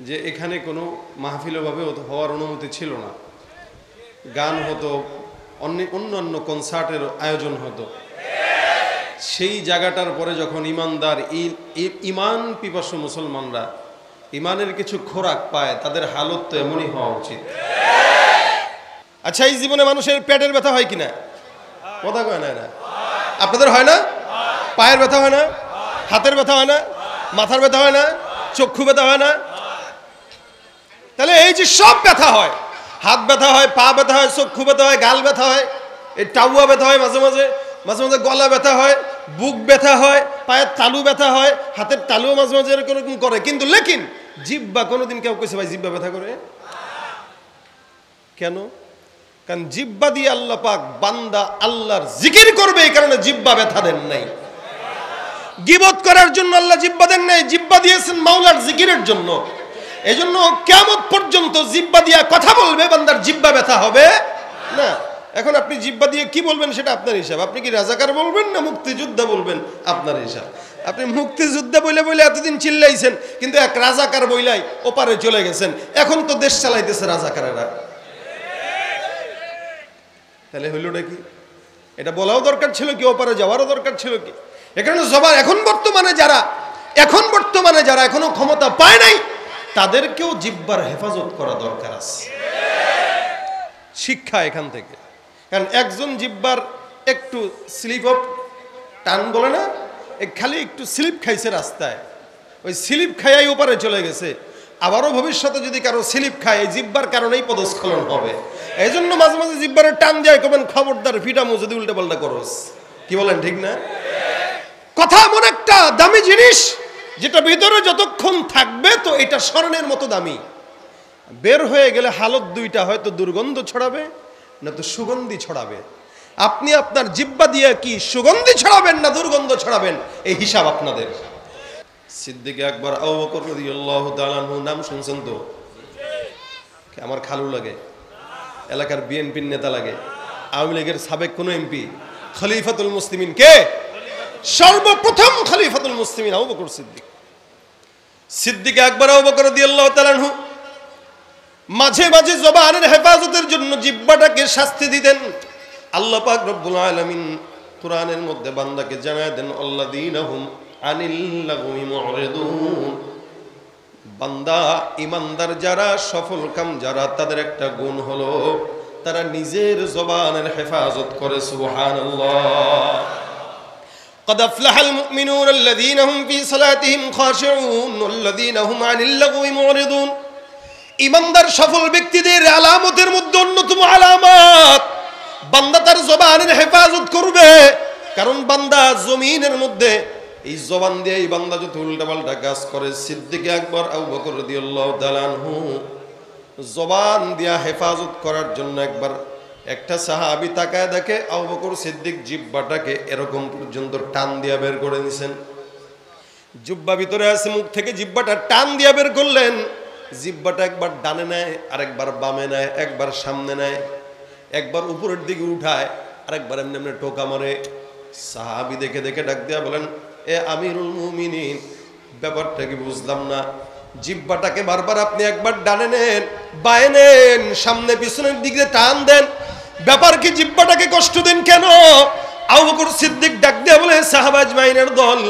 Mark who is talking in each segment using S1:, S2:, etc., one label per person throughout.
S1: যে এখানে কোনো মাহফিলভাবে হওয়ার অনুমতি ছিল না, গান হতো, অন্যান্য কনসার্টের আয়োজন হতো। সেই জায়গাটার পরে যখন ইমানদার ইমান পিপাসু মুসলমানরা ইমানের কিছু খোরাক পায়, তাদের হালত তো এমনই হওয়া উচিত। আচ্ছা, এই জীবনে মানুষের পেটের ব্যথা হয় কিনা? কথা কয় না? আপনাদের হয় না? পায়ের ব্যথা হয় না? হাতের ব্যথা হয় না? মাথার ব্যথা হয় না? চক্ষু ব্যথা হয় না? তাহলে এই যে সব ব্যথা হয়, হাত ব্যথা হয়, পা ব্যথা হয়, চক্ষু ব্যথা হয়, গাল ব্যথা হয়, এই টাউয়া ব্যথা হয়, মাঝে মাঝে গলা ব্যথা হয়, বুক ব্যথা হয়, পায়ের তালু ব্যথা হয়, হাতের তালুও মাঝে মাঝে এরকম করে। কিন্তু লেকিন জিহ্বা কোনোদিন কেউ কইছে ভাই জিহ্বা ব্যথা করে? কেন? কারণ জিহ্বা দিয়ে আল্লাহ পাক বান্দা আল্লাহর জিকির করবে, এই কারণে জিহ্বা ব্যথা দেন নাই। গীবত করার জন্য আল্লাহ জিহ্বা দেন নাই, জিহ্বা দিয়েছেন মাওলার জিকিরের জন্য। এজন্য কিয়ামত পর্যন্ত জিহ্বা দিয়ে কথা বলবে, বান্দার জিহ্বা ব্যথা হবে না। এখন আপনি জিহ্বা দিয়ে কি বলবেন সেটা আপনার হিসাব। আপনি কি রাজাকার বলবেন না মুক্তিযোদ্ধা বলবেন, আপনার হিসাব। আপনি মুক্তিযোদ্ধা বলে বলে এতদিন চিল্লাইছেন, কিন্তু এক রাজাকার বইলাই ওপারে চলে গেছেন। এখন তো দেশ চালাইতেছে রাজাকারেরা। তাহলে হইলটা কি? এটা বলাও দরকার ছিল কি, ওপারে যাওয়ারও দরকার ছিল কি? এখানে জবান এখন বর্তমানে যারা এখনো ক্ষমতা পায় নাই, তাদেরকেও জিহ্বার হেফাজত করা দরকার আছে। শিক্ষা এখান থেকে। কারণ একজন জিহ্বার একটু স্লিপ অফ টান বলে না, খালি একটু স্লিপ খাইছে রাস্তায়, ওই স্লিপ খাইয়াই ওপারে চলে গেছে। আবারও ভবিষ্যতে যদি কারো স্লিপ খায়, এই জিহ্বার কারণেই পদস্খলন হবে। এই জন্য মাঝে মাঝে জিহ্বারে টান দিয়ে কবেন খবরদার ফিটামু যদি উল্টে পাল্টা করস। কি বলেন, ঠিক না? কথা এমন একটা দামি জিনিস, যেটা ভিতরে যতক্ষণ থাকবে তো এটা স্বর্ণের মতো দামি। বের হয়ে গেলে হালত দুইটা, হয়তো দুর্গন্ধ ছড়াবে না তো সুগন্ধি ছড়াবে। আপনি আপনার জিহ্বা দিয়ে কি সুগন্ধি ছড়াবেন না দুর্গন্ধ ছড়াবেন, এই হিসাব আপনাদের। সিদ্দিক আকবর আবু বকর রাদিয়াল্লাহু তাআলা আনহু নাম শুনছেন তো? আমার খালু লাগে, এলাকার বিএনপির নেতা লাগে, আওয়ামী লীগের সাবেক কোন এমপি। খলিফাতুল মুসলিমিন কে? সর্বপ্রথম খলিফাতুল মুসলিমিন আবু বকর সিদ্দিক। সিদ্দিক আকবর আবু বকর রাদিয়াল্লাহু তাআলা আনহু মাঝে মাঝে জবানের হেফাজতের জন্য জিহ্বাটাকে শাস্তি দিতেন। আল্লাহ পাক রব্বুল আলামিন কোরআনের মধ্যে বান্দাকে জানায় দেন, আল্লাযীনা হুম আনিল লাগwi মুরিদুন। বান্দা ইমানদার যারা, সফল কাম যারা, তাদের একটা গুণ হলো তারা নিজের জবানের হেফাজত করে। সুবহানাল্লাহ। قد أفلح المؤمنون الذين هم في صلاتهم خاشعون والذين هم عن اللغو معرضون। ইমানদার সফল ব্যক্তিদের আলামতের মধ্যে অন্যতম আলামত, বান্দা তার জবানের হেফাজত করবে। কারণ বান্দা জমিনের মধ্যে এই জবান দিয়ে এই বান্দা যত উল্টাপাল্টা কাজ করে। সিদ্দিক আকবর আবু বকর রাদিয়াল্লাহু তাআলা আনহু জবান দিয়া হেফাজত করার জন্য একবার একটা সাহাবী তাকায় দেখে আবু বকর সিদ্দিক জিহ্বাটাকে এরকম পর্যন্ত টান দিয়া বের করে নিছেন। জিহ্বা ভিতরে আছে, মুখ থেকে জিহ্বাটা টান দিয়া বের করলেন। জিহ্বাটা একবার ডানে নেয়, আরেকবার বামে নেয়, একবার সামনে নেয়, একবার উপরের দিকে উঠায়, আরেকবার এমনি এমনি টোকা মারে। সাহাবী দেখে দেখে ডাক দিয়া বলেন, এ আমিরুল মুমিনিন, ব্যাপারটা কি বুঝলাম না। জিহ্বাটাকে বারবার আপনি একবার ডানে নেন, বায়ে নেন, সামনে পিছনের দিকে টান দেন, ব্যাপার কি? জিহ্বাটাকে কষ্ট দেন কেন? আবু বকর সিদ্দিক ডাক দিয়া বলে, সাহাবা আজমাইনের দল,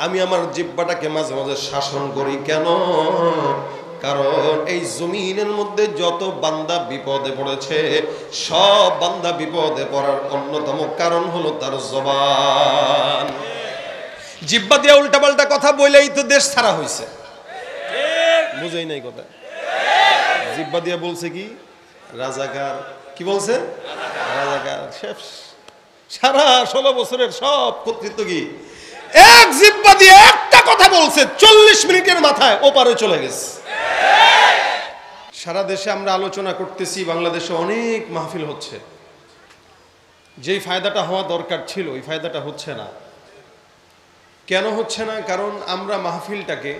S1: আমি আমার জিহ্বাটাকে মাঝে মাঝে শাসন করি কেন? কারণ এই জমিনের মধ্যে যত বান্দা বিপদে পড়েছে, সব বান্দা বিপদে পড়ার অন্যতম কারণ হলো তার জবান। জিহ্বা দিয়ে উল্টাপাল্টা কথা বলেই তো দেশ ছাড়া হয়েছে। বুঝাই নাই কথা? জিহ্বা দিয়ে বলছে কি? রাজাকার। কি বলছে? রাজাকার। সারা 16 বছরের সব কর্তৃত্ব কি এক জিহ্বা দিয়ে একটা কথা বলছে, 40 মিনিটের মাথায় ওপারে চলে গেছে। সারা দেশে আমরা আলোচনা করতেছি, বাংলাদেশে অনেক মাহফিল হচ্ছে, যেই ফায়দাটা হওয়া দরকার ছিল ওই ফায়দাটা হচ্ছে না। কেন হচ্ছে না? কারণ আমরা মাহফিলটাকে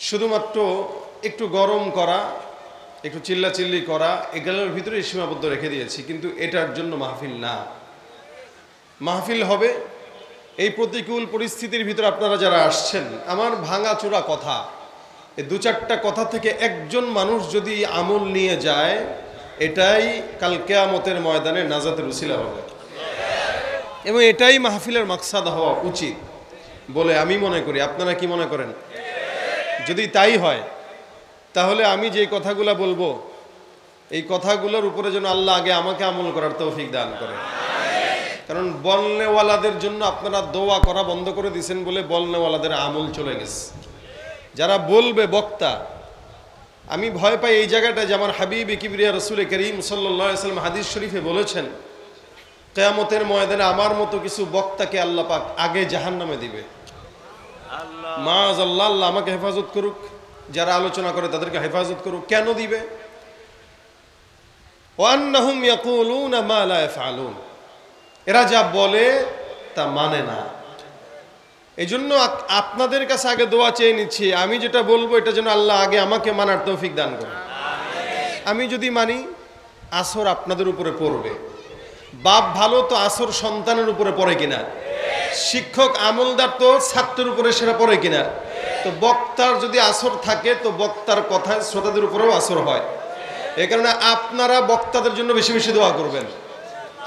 S1: শুধুমাত্র একটু গরম করা, একটু চিল্লাচিল্লি করা, এগুলোর ভিতরে সীমাবদ্ধ রেখে দিয়েছি। কিন্তু এটার জন্য মাহফিল না। মাহফিল হবে এই প্রতিকূল পরিস্থিতির ভিতরে আপনারা যারা আসছেন, আমার ভাঙাচোরা কথা এই দু চারটা কথা থেকে একজন মানুষ যদি আমল নিয়ে যায়, এটাই কাল কিয়ামতের ময়দানে নাজাতের উসিলা হবে, এবং এটাই মাহফিলের মাকসাদ হওয়া উচিত বলে আমি মনে করি। আপনারা কি মনে করেন? যদি তাই হয়, তাহলে আমি যে কথাগুলো বলবো, এই কথাগুলোর উপরে যেন আল্লাহ আগে আমাকে আমল করার তৌফিক দান করে। কারণ বলনেওয়ালাদের জন্য আপনারা দোয়া করা বন্ধ করে দিয়েছেন বলে বলনেওয়ালাদের আমল চলে গেছে। যারা বলবে বক্তা, আমি ভয় পাই এই জায়গাটায় যে আমার হাবিব কিবরিয়া রাসূল করিম সাল্লাল্লাহু আলাইহি ওয়াসাল্লাম হাদিস শরীফে বলেছেন, কিয়ামতের ময়দানে আমার মতো কিছু বক্তাকে আল্লাহ পাক আগে জাহান্নামে দিবে। মাআযাল্লাহ, আল্লাহ আমাকে হেফাজত করুক, যারা আলোচনা করে তাদেরকে হেফাজত করুক। কেন দিবে? ওয়ান্নাহুম ইয়াকুলুনা মা লা ইয়াফআলুন, এরা যা বলে তা মানে না। এই জন্য আপনাদের কাছে আগে দোয়া চেয়ে নিচ্ছি, আমি যেটা বলবো এটা যেন আল্লাহ আগে আমাকে মানার তৌফিক দান করে। আমি যদি মানি, আসর আপনাদের উপরে পড়বে। বাপ ভালো তো আসর সন্তানের উপরে পড়ে কিনা, শিক্ষক আমলদার তো ছাত্রের উপরে সেটা পড়ে কিনা, তো বক্তার যদি আসর থাকে তো বক্তার কথায় শ্রোতাদের উপরেও আসর হয়। এই কারণে আপনারা বক্তাদের জন্য বেশি বেশি দোয়া করবেন।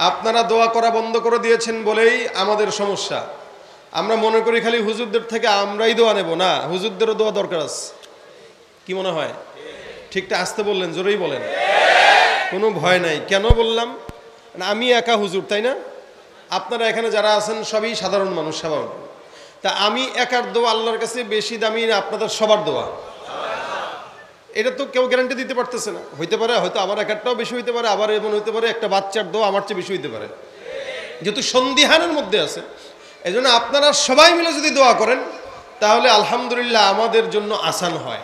S1: আপনারা দোয়া করা বন্ধ করে দিয়েছেন বলেই আমাদের সমস্যা। আমরা মনে করি খালি হুজুরদের থেকে আমরাই দোয়া নেব, না, হুজুরদেরও দোয়া দরকার আছে। কি মনে হয়? ঠিকটা আসতে বললেন, জোরেই বলেন, কোনো ভয় নাই। কেন বললাম? আমি একা হুজুর, তাই না? আপনারা এখানে যারা আছেন সবই সাধারণ মানুষ, স্বাভাবিক। তা আমি একার দোয়া আল্লাহর কাছে বেশি দামি না আপনাদের সবার দোয়া? এটা তো কেউ গ্যারান্টি দিতে পারতেছে না। হইতে পারে হয়তো আমার একারটাও বেশি হইতে পারে, আবার এমন হইতে পারে একটা বাচ্চার দোয়া আমার চেয়ে বেশি হইতে পারে, যেহেতু সন্দিহানের মধ্যে আছে। এই জন্য আপনারা সবাই মিলে যদি দোয়া করেন তাহলে আলহামদুলিল্লাহ আমাদের জন্য আসান হয়।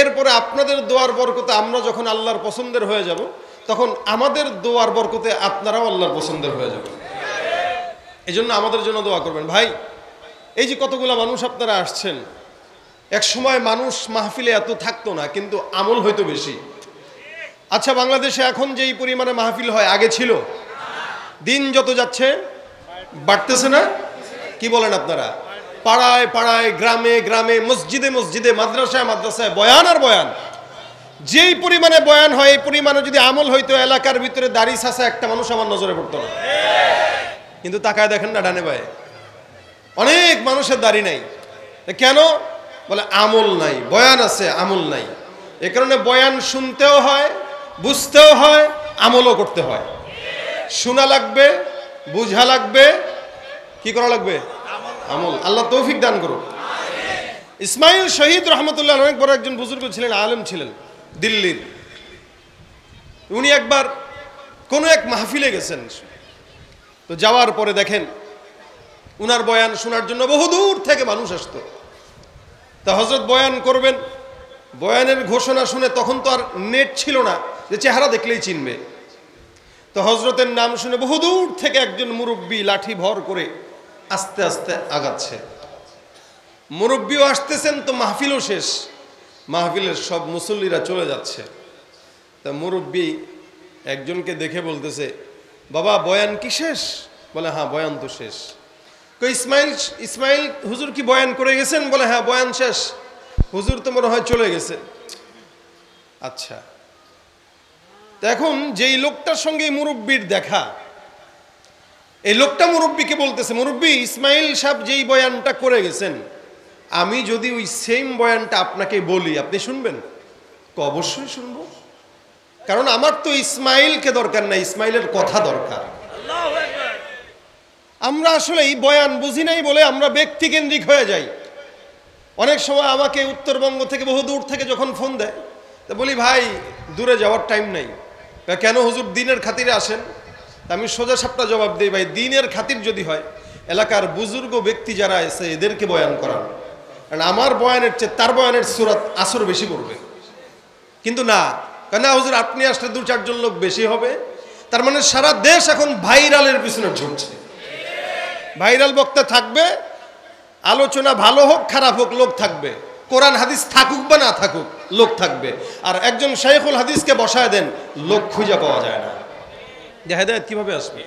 S1: এরপরে আপনাদের দোয়ার বরকতে আমরা যখন আল্লাহর পছন্দের হয়ে যাব, তখন আমাদের দোয়ার বরকতে আপনারাও আল্লাহর পছন্দের হয়ে যাবেন। এই জন্য আমাদের জন্য দোয়া করবেন ভাই। এই যে কতগুলা মানুষ আপনারা আসছেন, এক সময় মানুষ মাহফিলে এত থাকতো না, কিন্তু আমল হয়তো বেশি। আচ্ছা, বাংলাদেশে এখন যেই পরিমাণে মাহফিল হয় আগে ছিল? দিন যত যাচ্ছে বাড়তেছে না? কি বলেন আপনারা? পাড়ায় পাড়ায়, গ্রামে গ্রামে, মসজিদে মসজিদে, মাদ্রাসায় মাদ্রাসায় বয়ান আর বয়ান। যেই পরিমাণে বয়ান হয় এই পরিমাণে যদি আমল হইতো, এলাকার ভিতরে দাড়ি ছাঁচা একটা মানুষ আমার নজরে পড়তো না। কিন্তু তাকায় দেখেন না, ডানে বায়ে অনেক মানুষের দাড়ি নাই। কেন? বলে আমল নাই। বয়ান আছে, আমল নাই। এ কারণে বয়ান শুনতেও হয়, বুঝতেও হয়, আমলও করতে হয়। শোনা লাগবে, বুঝা লাগবে, কি করা লাগবে? আমল। আল্লাহ তৌফিক দান করুক। ইসমাইল শহীদ রহমতুল্লাহ অনেক বড় একজন বুজুর্গ ছিলেন, আলেম ছিলেন দিল্লির। উনি একবার কোনো এক মাহফিলে গেছেন, তো যাওয়ার পরে দেখেন উনার বয়ান শোনার জন্য বহুদূর থেকে মানুষ আসতো। তা হযরত বয়ান করবেন, বয়ানের ঘোষণা শুনে, তখন তো আর নেট ছিল না যে চেহারা দেখলেই চিনবে। তো হযরতের নাম শুনে বহুদূর থেকে একজন মুরব্বী লাঠি ভর করে আস্তে আস্তে আগাচ্ছে। মুরব্বীও আসতেছেন, তো মাহফিলও শেষ, মাহফিলের সব মুসল্লিরা চলে যাচ্ছে। তা মুরব্বী একজনকে দেখে বলতেছে, বাবা বয়ান কি শেষ? বলে হ্যাঁ, বয়ান তো শেষ। ইসমাইল হুজুর কি বয়ান করে গেছেন? বলে হ্যাঁ, বয়ান শেষ। হুজুর তো মনে হয় চলে গেছে। আচ্ছা, এখন যেই লোকটার সঙ্গে মুরব্বীর দেখা, এই লোকটা মুরব্বীকে বলতেছে, মুরব্বী ইসমাইল সাহেব যেই বয়ানটা করে গেছেন, আমি যদি ওই সেম বয়ানটা আপনাকে বলি, আপনি শুনবেন? অবশ্যই শুনবো, কারণ আমার তো ইসমাইলকে দরকার না, ইসমাইলের কথা দরকার। আমরা আসলে এই বয়ান বুঝি নাই বলে আমরা ব্যক্তিকেন্দ্রিক হয়ে যাই। অনেক সময় আমাকে উত্তরবঙ্গ থেকে, বহু দূর থেকে যখন ফোন দেয়, তা বলি ভাই দূরে যাওয়ার টাইম নাই। কেন হুজুর দিনের খাতিরে আসেন? আমি সোজা সাপটা জবাব দিই, ভাই দিনের খাতির যদি হয়, এলাকার বুজুর্গ ব্যক্তি যারা আছে এদেরকে বয়ান করান, কারণ আমার বয়ানের চেয়ে তার বয়ানের সুরাত আসর বেশি পড়বে। কিন্তু না, কেন হুজুর আপনি আসলে 2-4 লোক বেশি হবে। তার মানে সারা দেশ এখন ভাইরালের পিছনে ঝুঁকছে। ভাইরাল বক্তা থাকবে, আলোচনা ভালো হোক খারাপ হোক লোক থাকবে, কোরআন হাদিস থাকুক বা না থাকুক লোক থাকবে। আর একজন শাইখুল হাদিসকে বসায় দেন, লোক খুঁজে পাওয়া যায় না। যে হেদায়েত কিভাবে আসবে?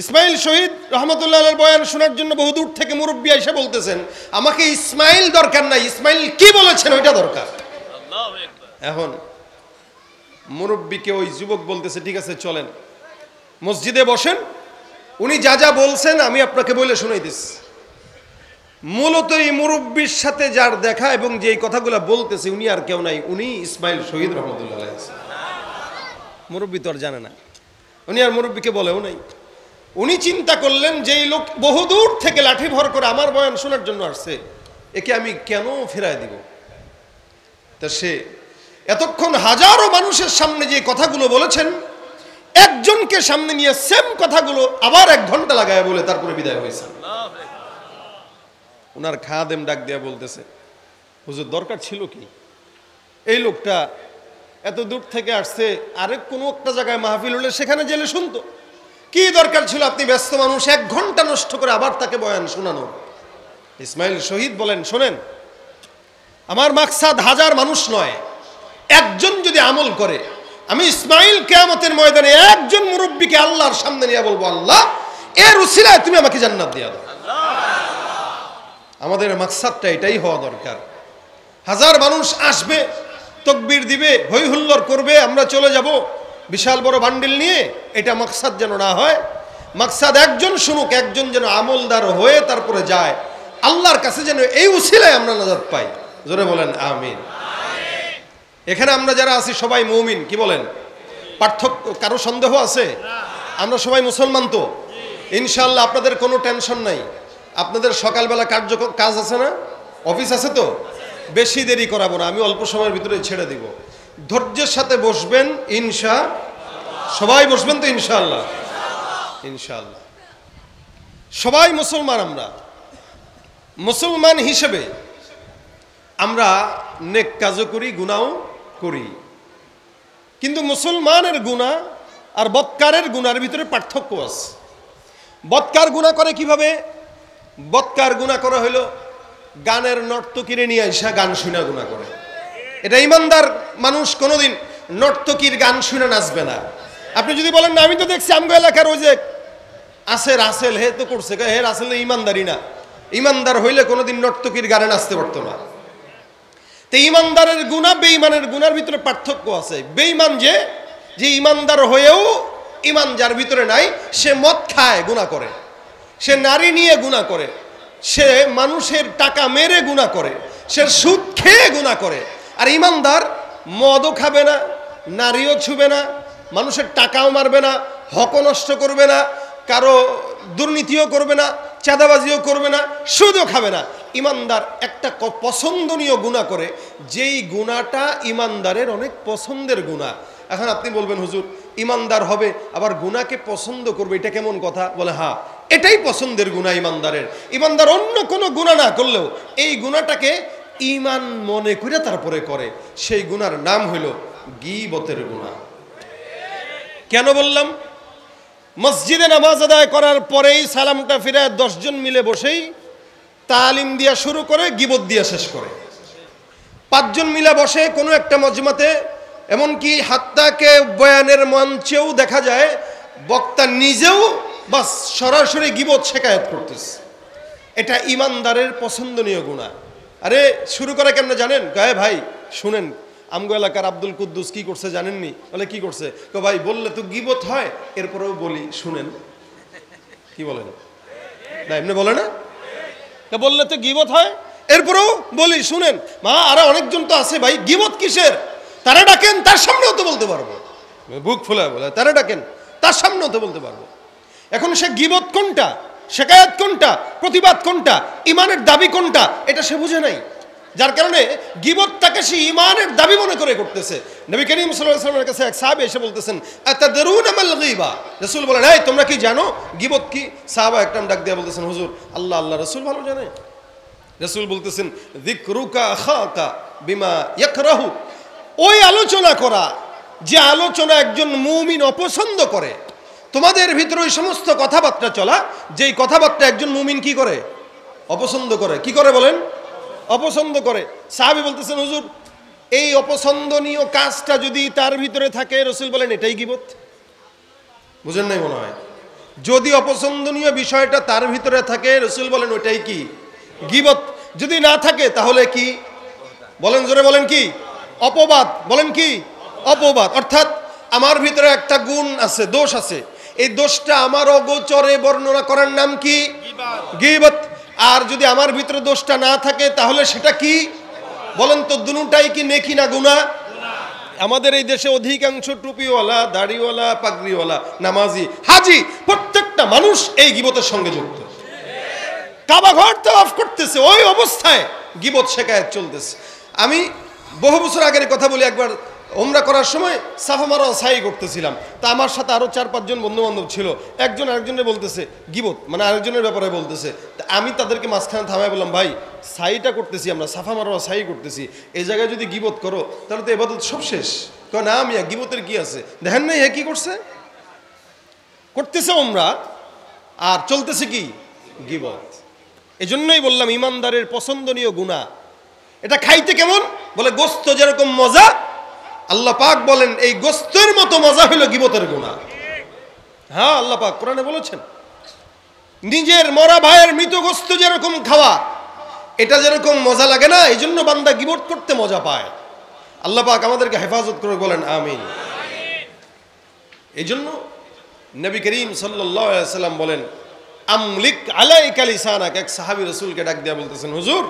S1: ইসমাইল শহীদ রহমতুল্লাহর বয়ান শোনার জন্য বহুদূর থেকে মুরব্বী এসে বলতেছেন, আমাকে ইসমাইল দরকার নাই, ইসমাইল কি বলেছেন ওইটা দরকার। এখন মুরব্বীকে ওই যুবক বলতেছে, ঠিক আছে চলেন মসজিদে বসেন, উনি যা যা বলছেন আমি আপনাকে বলে শোনাইতেছি। মূলত এই মুরব্বীর সাথে যার দেখা এবং যে কথাগুলো বলতেছে উনি আর কেউ নাই, উনি ইসমাইল শহীদ রহমতুল্লাহ। মুরব্বী তো আর জানে না, উনি আর মুরব্বীকে বলেও নাই। উনি চিন্তা করলেন যে এই লোক বহুদূর থেকে লাঠি ভর করে আমার বয়ান শোনার জন্য আসছে, একে আমি কেন ফেরায় দিব। তা সে এতক্ষণ হাজারো মানুষের সামনে যে কথাগুলো বলেছেন, একজনকে সামনে নিয়ে সেম কথাগুলো আবার 1 ঘন্টা লাগায় বলে তারপরে বিদায় হয়েছে। ওনার খাদেম ডাক দিয়া বলতেছে, হুজুর দরকার ছিল কি? এই লোকটা এত দূর থেকে আসছে, আরেক কোনো একটা জায়গায় মাহফিল হলে সেখানে জেলে শুনতো, কি দরকার ছিল আপনি ব্যস্ত মানুষ 1 ঘন্টা নষ্ট করে আবার তাকে বয়ান শোনানো? ইসমাইল শহীদ বলেন, শোনেন, আমার মাকসাদ হাজার মানুষ নয়, একজন যদি আমল করে, আমি ইসমাইল কিয়ামতের ময়দানে একজন মুরব্বীকে আল্লাহর সামনে নিয়ে বলবো, আল্লাহ এর উসিলায় তুমি আমাকে জান্নাত দিয়া দাও। আমাদের মাকসাদটা এটাই হওয়া দরকার। হাজার মানুষ আসবে, তাকবীর দিবে, হৈ হুল্লোড় করবে, আমরা চলে যাব বিশাল বড় বান্ডিল নিয়ে, এটা মাকসাদ যেন না হয়। মাকসাদ একজন শুনুক, একজন যেন আমলদার হয়ে তারপরে যায়, আল্লাহর কাছে যেন এই উসিলায় আমরা নাজাত পাই। জোরে বলেন আমিন। এখানে আমরা যারা আছি সবাই মুমিন, কি বলেন? পার্থক্য কারো সন্দেহ আছে? আমরা সবাই মুসলমান তো ইনশাআল্লাহ। আপনাদের কোনো টেনশন নাই, আপনাদের সকালবেলা কাজ আছে না, অফিস আছে তো, বেশি দেরি করাবো না, আমি অল্প সময়ের ভিতরে ছেড়ে দিব। ধৈর্যের সাথে বসবেন, সবাই বসবেন তো ইনশাআল্লাহ। ইনশাআল্লাহ সবাই মুসলমান। আমরা মুসলমান হিসেবে আমরা নেক কাজও করি, গুনাহও করি, কিন্তু মুসলমানের গুনাহ আর বদকারের গুনার ভিতরে পার্থক্য আছে। বদকার গুনাহ করে কিভাবে? বদকার গুনাহ করা হলো গানের নর্তকীরে নিয়ে আইসা গান শুনা গুনাহ করে। এটা ইমানদার মানুষ কোনোদিন নর্তকীর গান শুনে নাচবে না। আপনি যদি বলেন না, আমি তো দেখছি আমগো এলাকার ওই যে আছে রাসেল, হে তো করছে, হে রাসেল ইমানদারি না। ইমানদার হইলে কোনোদিন নর্তকীর গানে নাচতে পারতো না। তো ইমানদারের গুনাহ বেঈমানের গুনার ভিতরে পার্থক্য আছে। বেঈমান যে ইমানদার হয়েও ইমান যার ভিতরে নাই, সে মদ খায় গুনাহ করে, সে নারী নিয়ে গুনাহ করে, সে মানুষের টাকা মেরে গুনাহ করে, সে সুদ খেয়ে গুনাহ করে। আর ইমানদার মদও খাবে না, নারীও ছুবে না, মানুষের টাকাও মারবে না, হকও নষ্ট করবে না, কারো দুর্নীতিও করবে না, চাঁদাবাজিও করবে না, সুদও খাবে না। ইমানদার একটা পছন্দনীয় গুনাহ করে, যেই গুনাহটা ইমানদারের অনেক পছন্দের গুনাহ। এখন আপনি বলবেন, হুজুর ইমানদার হবে আবার গুনাহকে পছন্দ করবে, এটা কেমন কথা? বলে হ্যাঁ, এটাই পছন্দের গুনাহ ইমানদারের। ইমানদার অন্য কোনো গুনাহ না করলেও এই গুনাহটাকে ইমান মনে করে তারপরে করে, সেই গুনার নাম হইল গীবতের গুনাহ। কেন বললাম? মসজিদে নামাজ আদায় করার পরেই সালামটা ফিরে 10 জন মিলে বসেই তালিম দিয়া শুরু করে, গীবত দিয়া শেষ করে। 5 জন মিলে বসে কোনো একটা মজমাতে, এমনকি হাত্তাকে বয়ানের মঞ্চেও দেখা যায় বক্তা নিজেও বাস সরাসরি গীবত শেখায়ত করতেছে। এটা ইমানদারের পছন্দনীয় গুনাহ। আরে শুরু করে কেমনে জানেন? কয় ভাই শুনেন, আমগো এলাকার আব্দুল কুদ্দুস কি করছে জানেননি? বলে কি করছে? ভাই বললে তো গীবত হয়, এরপরেও বলি শুনেন। কি বলেন? না এমনি বলে না, বললে তো গীবত হয়, এরপরেও বলি শুনেন। মা আরো অনেকজন তো আছে ভাই, গীবত কিসের? তারা ডাকেন, তার সামনেও তো বলতে পারবো। বুক ফুলে বলে তারা ডাকেন, তার সামনেও তো বলতে পারবো। এখন সে গীবত কোনটা, শেকায়াত কোনটা, প্রতিবাদ কোনটা, ইমানের দাবি কোনটা, এটা সে বুঝে নাই। যার কারণে গীবতটাকে সে ইমানের দাবি মনে করে করতেছে। নবী করিম সাল্লাল্লাহু আলাইহি ওয়াসাল্লামের কাছে এক সাহাবী এসে বলতেছেন, আতাদরুনা মাল গীবা? রাসূল বলেন, এই তোমরা কি জানো গীবত কি? সাহাবা একদম ডাক দিয়ে বলতেছেন, হুজুর আল্লাহ রাসূল ভালো জানে। রাসূল বলতেছেন, যিকরুকা আখাকা বিমা ইয়াকরাহু, ওই আলোচনা করা যে আলোচনা একজন মুমিন অপছন্দ করে, তোমাদের ভিতরে ওই সমস্ত কথাবার্তা চলা যেই কথাবার্তা একজন মুমিন কি করে? অপছন্দ করে। কি করে বলেন? অপছন্দ করে। সাহাবী বলতেছেন, হুজুর এই অপছন্দনীয় কাজটা যদি তার ভিতরে থাকে, রাসূল বলেন এটাই গীবত। বুঝেন নাই মনে হয়? যদি অপছন্দনীয় বিষয়টা তার ভিতরে থাকে, রাসূল বলেন ওইটাই কি? গীবত। যদি না থাকে তাহলে কি? বলেন, জোরে বলেন কি? অপবাদ। বলেন কি? অপবাদ। অর্থাৎ আমার ভিতরে একটা গুণ আছে, দোষ আছে, এই দোষটা আমার অগোচরে বর্ণনা করার নাম কি? গীবত। আর যদি আমার ভিতরে দোষটা না থাকে তাহলে সেটা কি? বলেন তো, দুটোটাই কি নেকি না গুনাহ? আমাদের এই দেশে অধিকাংশ টুপিওয়ালা, দাড়িওয়ালা, পাগড়িওয়ালা, নামাজি, হাজি প্রত্যেকটা মানুষ এই গীবতের সঙ্গে যুক্ত। কাবা ঘর তাওয়াফ করতেছে, ওই অবস্থায় গীবত শেখায়ত চলতেছে। আমি বহু বছর আগের কথা বলি, একবার ওমরা করার সময় সাফা মারওয়া সাই করতেছিলাম, তা আমার সাথে আরো 4-5 জন বন্ধু বান্ধব ছিল। একজন আরেকজনের বলতেছে গীবত, মানে আরেকজনের ব্যাপারে বলতেছে। তা আমি তাদেরকে মাঝখানে থামাই বললাম, ভাই সাইটা করতেছি আমরা, সাফা মারওয়া সাই করতেছি, এই জায়গায় যদি গীবত করো তাহলে তো ইবাদত সব শেষ। কয় না মিয়া, গীবতের কি আছে? দেখেন না এ কি করছে, করতেছে ওমরা আর চলতেছে কি? গীবত। এজন্যই বললাম ইমানদারের পছন্দনীয় গুনাহ। এটা খাইতে কেমন? বলে গোস্ত যেরকম মজা, আল্লাহ পাক বলেন এই গোস্তের মতো মজা হলো গীবতের গুনাহ। হ্যাঁ, আল্লাহ পাক কোরআনে বলেছেন নিজের মরা ভাইয়ের মৃত গোস্ত যেরকম খাওয়া, এটা যেরকম মজা লাগে না, এই জন্য বান্দা গীবত করতে মজা পায়। আল্লাহ পাক আমাদেরকে হেফাজত করে, বলেন আমিন। এই জন্য নবী করিম সাল্লাল্লাহু আলাইহি ওয়াসাল্লাম বলেন আমলিক আলাইকা লিসানাক। এক সাহাবী রাসূলকে ডাক দিয়া বলতেছেন, হুজুর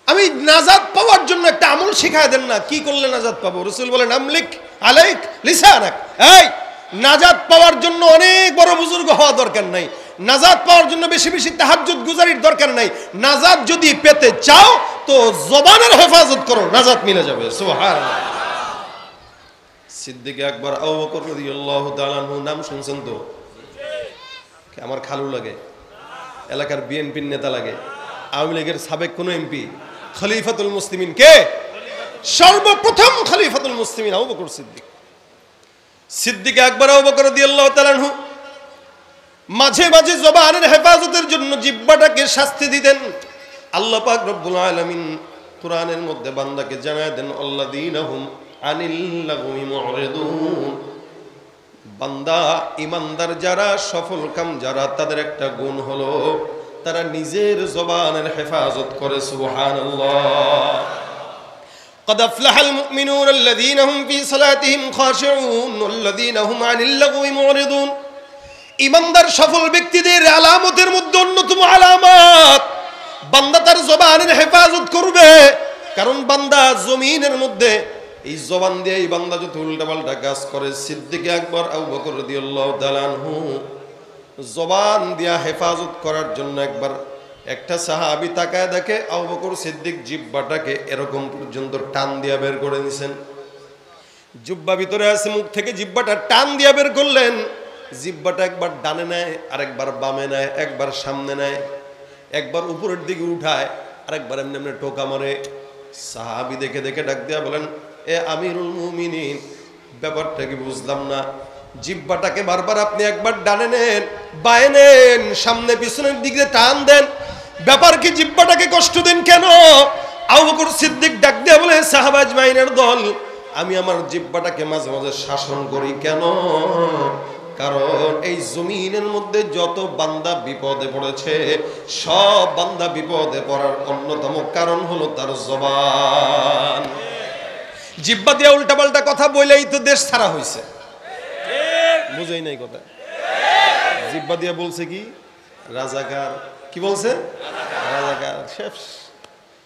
S1: আমি নাজাত পাওয়ার জন্য একটা আমল শিখায় দেন না, কি করলে নাজাত পাবো? রাসূল বলেন আমলিক আলাইক লিসানাক। এই নাজাত পাওয়ার জন্য অনেক বড় বুজুর্গ হওয়া দরকার নাই, নাজাত পাওয়ার জন্য বেশি বেশি তাহাজ্জুদ গুজারির দরকার নাই। নাজাত যদি পেতে চাও তো জবানের হেফাজত করো, নাজাত মিলে যাবে। সুবহানাল্লাহ। সিদ্দিক আকবর আবু বকর রাদিয়াল্লাহু তাআলা আনহু নাম শুনছেন তো? আমার খালু লাগে, এলাকার বিএনপির নেতা লাগে, আওয়ামী লীগের সাবেক কোন এমপি। খলিফাতুল মুসলিমিন কে? সর্বপ্রথম খলিফাতুল মুসলিমিন আবু বকর সিদ্দিক। সিদ্দিক আকবর আবু বকর রাদিয়াল্লাহু তাআলা আনহু মাঝে মাঝে জবানের হেফাজতের জন্য জিহ্বাটাকে শাস্তি দিতেন। আল্লাহ পাক রব্বুল আলামিন কোরআনের মধ্যে বান্দাকে জানায় দেন আল্লাযীনা হুম আনিল লাগwi মুরিদুন। বান্দা ইমানদার যারা, সফল কাম যারা, তাদের একটা গুণ হলো তারা নিজের জবানের হেফাজত করে। সুবহানাল্লাহ। قد أفلح المؤمنون الذين هم في صلاتهم خاشعون والذين هم عن اللغو معرضون। ইমানদার সফল ব্যক্তিদের আলামতের মধ্যে অন্যতম আলামত বান্দা তার জবানের হেফাজত করবে। কারণ বান্দা জমিনের মধ্যে এই জবান দিয়ে এই বান্দা যত উল্টাপাল্টা কাজ করে, সিদ্দিক আকবর আবু বকর রাদিয়াল্লাহু তাআলা আনহু জবান দিয়া হেফাজত করার জন্য একবার একটা সাহাবী তাকায় দেখে আবু বকর সিদ্দিক জিহ্বাটাকে এরকম পর্যন্ত টান দিয়া বের করে নিছেন। জিহ্বা ভিতরে আছে, মুখ থেকে জিহ্বাটা টান দিয়া বের করলেন। জিহ্বাটা একবার ডানে নেয়, আরেকবার বামে নেয়, একবার সামনে নেয়, একবার উপরের দিকে উঠায়, আরেকবার এমনি এমনি টোকা মারে। সাহাবী দেখে দেখে ডাক দিয়া বলেন, এ আমিরুল মুমিনিন, ব্যাপারটা কি বুঝলাম না, জিহ্বাটাকে বারবার আপনি একবার ডানে নেন, বায়ে নেন, সামনে পিছনের দিকে টান দেন, ব্যাপার কি? জিহ্বাটাকে কষ্ট দেন কেন? আবু বকর সিদ্দিক ডাক দিয়া বলে, সাহাবা আজমাইনের দল, আমি আমার জিহ্বাটাকে মাঝে মাঝে শাসন করি কেন? কারণ এই জমিনের মধ্যে যত বান্দা বিপদে পড়েছে, সব বান্দা বিপদে পড়ার অন্যতম কারণ হলো তার জবান। জিহ্বা দিয়ে উল্টাপাল্টা কথা বলেই তো দেশ ছাড়া হয়েছে। বুঝাই নাই কথা? জিহ্বা দিয়ে বলছে কি? রাজাকার। কি বলছে? রাজাকার। শেষ।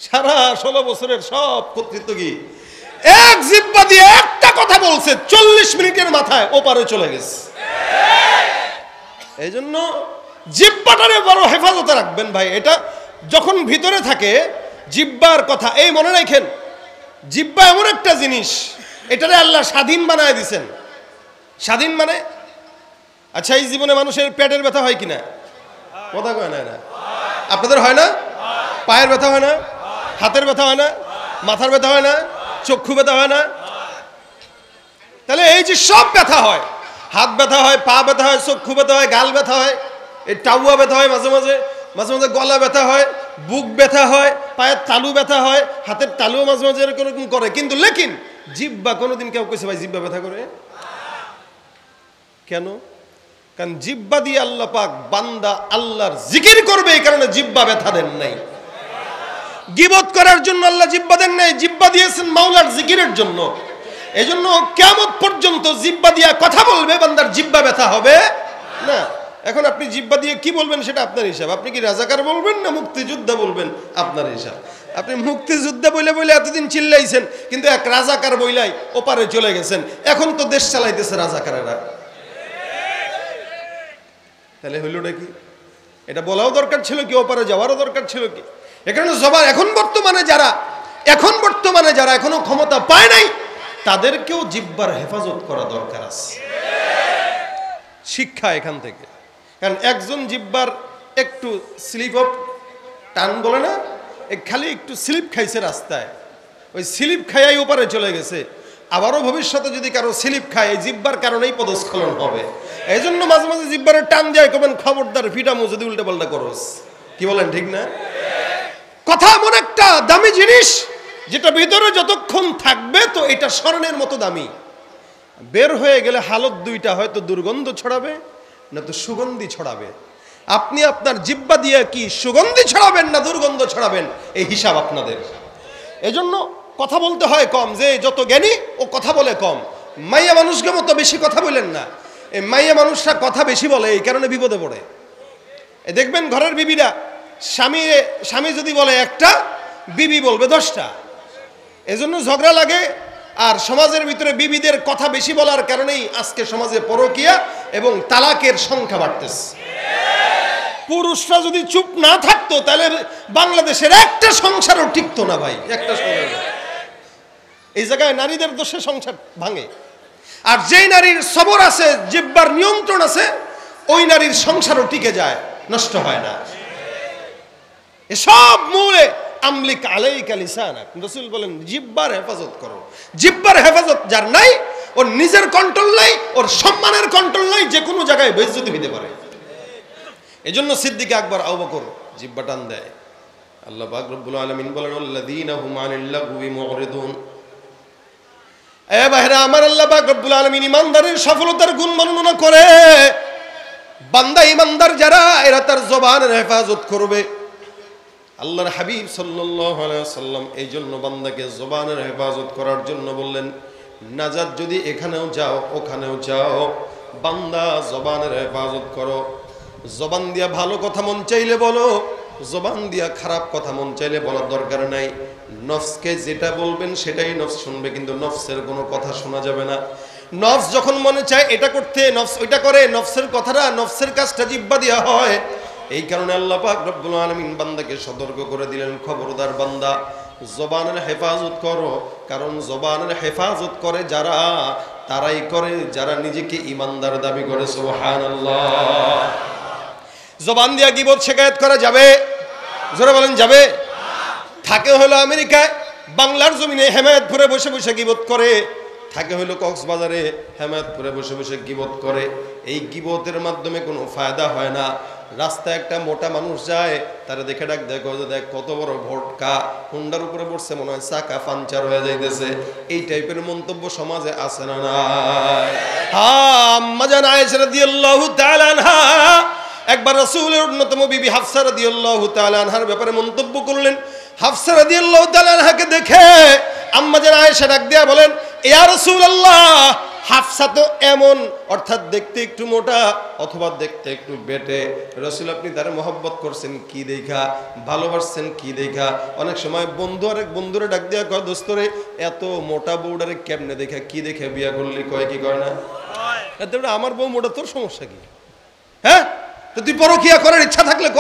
S1: সারা 16 বছরের সব কর্তৃত্ব কি এক জিহ্বা দিয়ে একটা কথা বলছে, 40 মিনিটের মাথায় ওপারে চলে গেছে। এই জন্য জিহ্বাটারে বড় হেফাজতে রাখবেন ভাই। এটা যখন ভিতরে থাকে জিহ্বার কথা, এই মনে রাখেন, জিহ্বা এমন একটা জিনিস, এটারে আল্লাহ স্বাধীন বানায় দিছেন। স্বাধীন মানে, আচ্ছা এই জীবনে মানুষের পেটের ব্যথা হয় কিনা? কথা কয় না? আপনাদের হয় না? পায়ের ব্যথা হয় না? হাতের ব্যথা হয় না? মাথার ব্যথা হয় না? চক্ষু ব্যথা হয় না? তাহলে এই যে সব ব্যথা হয়, হাত ব্যথা হয়, পা ব্যথা হয়, চক্ষু ব্যথা হয়, গাল ব্যথা হয়, এই টাউয়া ব্যথা হয়, মাঝে মাঝে মাঝে মাঝে গলা ব্যথা হয়, বুক ব্যথা হয়, পায়ের তালু ব্যথা হয়, হাতের তালুও মাঝে মাঝে এরকম করে। কিন্তু লেকিন জিহ্বা কোনোদিন কেউ কইছে ভাই জিহ্বা ব্যথা করে? কেন? কারণ জিব্বা দিয়ে আল্লাহ পাক বান্দা আল্লাহর জিকির করবে, এই কারণে জিব্বা ব্যথা দেন নাই। গীবত করার জন্য আল্লাহ জিব্বা দেন নাই, জিব্বা দিয়েছেন মাওলার জিকিরের জন্য। এজন্য কিয়ামত পর্যন্ত জিব্বা দিয়ে কথা বলবে, বান্দার জিব্বা ব্যথা হবে না। এখন আপনি জিব্বা দিয়ে কি বলবেন সেটা আপনার হিসাব। আপনি কি রাজাকার বলবেন না মুক্তিযোদ্ধা বলবেন, আপনার হিসাব। আপনি মুক্তিযোদ্ধা বলে বলে এতদিন চিল্লাইছেন, কিন্তু এক রাজাকার বইলাই ওপারে চলে গেছেন। এখন তো দেশ চালাইতেছে রাজাকারেরা। তাহলে হইলটা কি? এটা বলাও দরকার ছিল কি, ওপারে যাওয়ারও দরকার ছিল কি? এখানে জবান এখন বর্তমানে যারা এখনো ক্ষমতা পায় নাই, তাদেরকেও জিব্বার হেফাজত করা দরকার আছে। শিক্ষা এখান থেকে। কারণ একজন জিব্বার একটু স্লিপ অফ টান বলে না, খালি একটু স্লিপ খাইছে রাস্তায়, ওই স্লিপ খাইয়াই ওপারে চলে গেছে। আবারও ভবিষ্যতে যদি কারো স্লিপ খায়, এই জিব্বার কারণেই পদস্খলন হবে। এই জন্য মাঝে মাঝে জিব্বারে টান যায়, কবেন খবরদার ফিটামু যদি উল্টে পাল্টা করস। কি বলেন, ঠিক না? কথা এমন একটা দামি জিনিস, যেটা ভিতরে যতক্ষণ থাকবে তো এটা স্বর্ণের মতো দামি। বের হয়ে গেলে হালত দুইটা, হয়তো দুর্গন্ধ ছড়াবে না তো সুগন্ধি ছড়াবে। আপনি আপনার জিব্বা দিয়ে কি সুগন্ধি ছড়াবেন না দুর্গন্ধ ছড়াবেন, এই হিসাব আপনাদের। এজন্য কথা বলতে হয় কম। যে যত জ্ঞানী ও কথা বলে কম। মাইয়া মানুষকে মতো বেশি কথা বলেন না। এই মাইয়া মানুষরা কথা বেশি বলে, এই কারণে বিপদে পড়ে। দেখবেন ঘরের বিবিরা, স্বামী যদি বলে একটা, বিবি বলবে 10টা। এজন্য ঝগড়া লাগে। আর সমাজের ভিতরে বিবিদের কথা বেশি বলার কারণেই আজকে সমাজে পরকীয়া এবং তালাকের সংখ্যা বাড়তেছে। পুরুষরা যদি চুপ না থাকতো, তাহলে বাংলাদেশের একটা সংসারও টিকতো না ভাই, একটা সংসার। এই জায়গায় নারীদের দোষে সংসার ভাঙে। আর যেই নারীর সবর আছে, জিহ্বার নিয়ন্ত্রণ আছে, ওই নারীর সংসারও টিকে যায়, নষ্ট হয় না। এসব মূলে আমলিক আলাইকা লিসানাক, রাসূল বলেন জিহ্বার হেফাজত করো। জিহ্বার হেফাজত যার নাই, ওর নিজের কন্ট্রোল নাই, ওর সম্মানের কন্ট্রোল নাই, যে কোনো জায়গায় বেইজ্জতি হতে পারে। এজন্য সিদ্দিক আকবর আবু বকর জিহ্বা টান দেয়। আল্লাহ পাক রব্বুল আলামিন বলেন আল্লাযীনা হুম আনিল লাগwi মুরিদুন। এ ভাইরা আমার, আল্লাহ পাক রব্বুল আলামিন ইমানদারের সফলতার গুণ বর্ণনা করে। বান্দা ইমানদার যারা, এরা তার জবানের হেফাজত করবে। আল্লাহর হাবিব সাল্লাল্লাহু আলাইহি ওয়াসাল্লাম এই জন্য বান্দাকে জবানের হেফাজত করার জন্য বললেন, নাজাত যদি এখানেও যাও ওখানেও যাও, বান্দা জবানের হেফাজত করো। জবান দিয়া ভালো কথা মন চাইলে বলো, জবান দিয়া খারাপ কথা মন চাইলে বলার দরকার নাই। নফসকে যেটা বলবেন সেটাই নফস শুনবে, কিন্তু নফসের কোনো কথা শোনা যাবে না। নফস যখন মনে চায় এটা করতে, নফস ওইটা করে। নফসের কথাটা, নফসের কাজটা জিহ্বা দিয়া হয়। এই কারণে আল্লাহ পাক রব্বুল আলামিন বান্দাকে সতর্ক করে দিলেন, খবরদার বান্দা জবানের হেফাজত করো। কারণ জবানের হেফাজত করে যারা, তারাই করে যারা নিজেকে ইমানদার দাবি করে। সুবহানাল্লাহ। জবান দিয়া গীবত শিকায়াত করা যাবে? জোরে বলেন, যাবে? থাকে হলো আমেরিকায়, বাংলার জমিনে হেমায়েতপুরে বসে বসে গীবত করে। থাকে হলো কক্সবাজারে, হেমায়েতপুরে বসে বসে গীবত করে। এই গীবতের মাধ্যমে কোনো ফায়দা হয় না। রাস্তায় একটা মোটা মানুষ যায়, তারা দেখে ডাক দেখো, দেখ কত বড় ভটকা, হুন্ডার উপরে পড়ছে, মনে হয় চাকা পাঞ্চার হয়ে যাইতেছে। এই টাইপের মন্তব্য সমাজে আছে না নাই? হ্যাঁ, আম্মা জান আয়েশা রাদিয়াল্লাহু তাআলা আনহা একবার রাসূলের অন্যতম বিবি হাফসা রাদিয়াল্লাহু তাআলা আনহার ব্যাপারে মন্তব্য করলেন। হাফসা রাদিয়াল্লাহু তাআলা আনহাকে দেখে আম্মা জান আয়েশা ডাক দিয়া বলেন, ইয়া রাসূলুল্লাহ, হাফসা তো এমন, অর্থাৎ দেখতে একটু মোটা অথবা দেখতে একটু বেটে। রাসূল আপনি তারে মহব্বত করছেন কি দেখা, ভালোবাসছেন কি দেখা? অনেক সময় বন্ধু আরেক বন্ধুরে ডাক দিয়া কয়, দোস্তরে এত মোটা বউডারে কেমনে দেখা, কি দেখে বিয়া করলি? কয় কি কয় না, এত আমার বউ মোটা, তোর সমস্যা কি? হ্যাঁ, তো তুই পরকিয়া করার ইচ্ছা থাকলে ক।